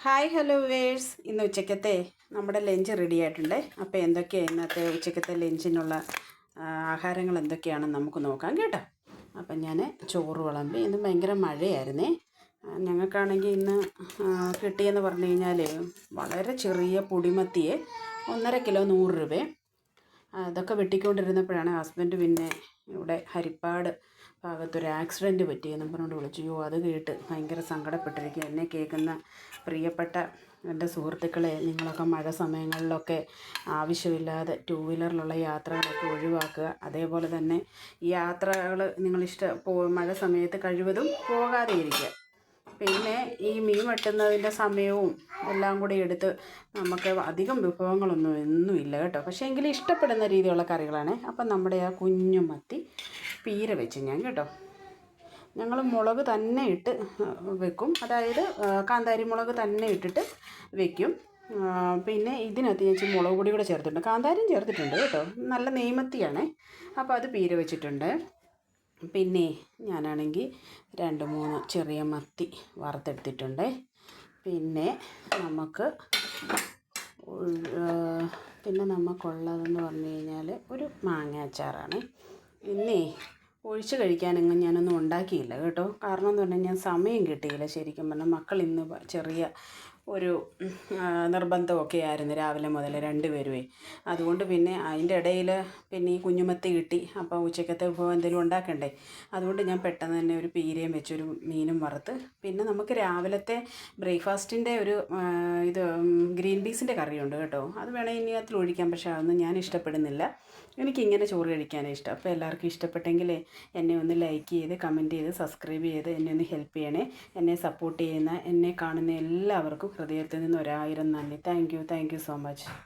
Hi hello verse, ഇന്ന് ഉച്ചക്കത്തെ നമ്മുടെ ലഞ്ച് റെഡി ആയിട്ടുണ്ട്. അപ്പോൾ എന്തൊക്കെയാണ് ഇന്നത്തെ ഉച്ചക്കത്തെ ലഞ്ചിനുള്ള ആഹാരങ്ങൾ എന്തൊക്കെയാണെന്ന് നമുക്ക് നോക്കാം കേട്ടോ. അപ്പം ഞാൻ ചോറ് വിളമ്പി. ഇന്ന് ഭയങ്കര മഴയായിരുന്നേ. ഞങ്ങൾക്കാണെങ്കിൽ ഇന്ന് കിട്ടിയെന്ന് പറഞ്ഞു കഴിഞ്ഞാൽ വളരെ ചെറിയ പൊടിമത്തിയെ 1.5 കിലോ 100 രൂപ. അതൊക്കെ വെട്ടിക്കൊണ്ടിരുന്നപ്പോഴാണ് ഹസ്ബൻഡ് പിന്നെ ഇവിടെ ഹരിപ്പാട് ഭാഗത്തൊരു ആക്സിഡൻറ്റ് പറ്റിയെന്നും പറഞ്ഞുകൊണ്ട് വിളിച്ചു. അത് കേട്ട് ഭയങ്കര സങ്കടപ്പെട്ടിരിക്കുക. എന്നെ കേൾക്കുന്ന പ്രിയപ്പെട്ട എൻ്റെ സുഹൃത്തുക്കളെ, നിങ്ങളൊക്കെ മഴ സമയങ്ങളിലൊക്കെ ആവശ്യമില്ലാതെ 2 വീലറിലുള്ള യാത്രകളൊക്കെ ഒഴിവാക്കുക. അതേപോലെ തന്നെ ഈ യാത്രകൾ മഴ സമയത്ത് കഴിവതും പോകാതെ ഇരിക്കുക. പിന്നെ ഈ മീൻ വെട്ടുന്നതിൻ്റെ സമയവും എല്ലാം കൂടി എടുത്ത് നമുക്ക് അധികം വിഭവങ്ങളൊന്നും ഇല്ല കേട്ടോ. പക്ഷേ എങ്കിലും ഇഷ്ടപ്പെടുന്ന രീതിയിലുള്ള കറികളാണ്. അപ്പം നമ്മുടെ ആ കുഞ്ഞു മത്തി പീര വെച്ച് ഞാൻ കേട്ടോ. ഞങ്ങൾ മുളക് തന്നെ ഇട്ട് വെക്കും, അതായത് കാന്താരി മുളക് തന്നെ ഇട്ടിട്ട് വെക്കും. പിന്നെ ഇതിനകത്ത് ഞാൻ മുളക് പൊടി കൂടെ ചേർത്തിട്ടുണ്ട്, കാന്താരിയും ചേർത്തിട്ടുണ്ട് കേട്ടോ. നല്ല നെയ്മത്തിയാണ്. അപ്പോൾ അത് പീര വെച്ചിട്ടുണ്ട്. പിന്നെ ഞാനാണെങ്കിൽ 2-3 ചെറിയ മത്തി വറുത്തെടുത്തിട്ടുണ്ട്. പിന്നെ നമുക്കുള്ളതെന്ന് പറഞ്ഞു കഴിഞ്ഞാൽ ഒരു മാങ്ങ അച്ചാറാണ്. ഒഴിച്ച് കഴിക്കാനെങ്ങും ഞാനൊന്നും ഉണ്ടാക്കിയില്ല കേട്ടോ. കാരണം എന്ന് പറഞ്ഞാൽ ഞാൻ സമയം കിട്ടിയില്ല. ശരിക്കും പറഞ്ഞാൽ മക്കൾ ഇന്ന് ചെറിയ ഒരു നിർബന്ധമൊക്കെ ആയിരുന്നു രാവിലെ മുതൽ 2 പേരുമേ. അതുകൊണ്ട് പിന്നെ അതിൻ്റെ ഇടയിൽ പിന്നെ ഈ കുഞ്ഞുമത്തി കിട്ടി. അപ്പോൾ ഉച്ചക്കത്തെ വിഭവം എന്തെങ്കിലും ഉണ്ടാക്കണ്ടേ. അതുകൊണ്ട് ഞാൻ പെട്ടെന്ന് തന്നെ ഒരു പീരയും വെച്ചൊരു മീനും വറുത്ത്. പിന്നെ നമുക്ക് രാവിലത്തെ ബ്രേക്ക്ഫാസ്റ്റിൻ്റെ ഒരു ഗ്രീൻ പീസിൻ്റെ കറിയുണ്ട് കേട്ടോ. അത് വേണമെങ്കിൽ ഇനി അതിൽ ഒഴിക്കാം. പക്ഷേ അതൊന്നും ഞാൻ ഇഷ്ടപ്പെടുന്നില്ല. എനിക്കിങ്ങനെ ചോറ് കഴിക്കാനാണ് ഇഷ്ടം. അപ്പോൾ എല്ലാവർക്കും ഇഷ്ടപ്പെട്ടെങ്കിൽ എന്നെ ഒന്ന് ലൈക്ക് ചെയ്ത് കമൻറ്റ് ചെയ്ത് സബ്സ്ക്രൈബ് ചെയ്ത് എന്നെ ഒന്ന് ഹെൽപ്പ് ചെയ്യണേ. എന്നെ സപ്പോർട്ട് ചെയ്യുന്ന, എന്നെ കാണുന്ന എല്ലാവർക്കും ഹൃദയത്തിൽ നിന്ന് 1000 നന്ദി. Thank you so much.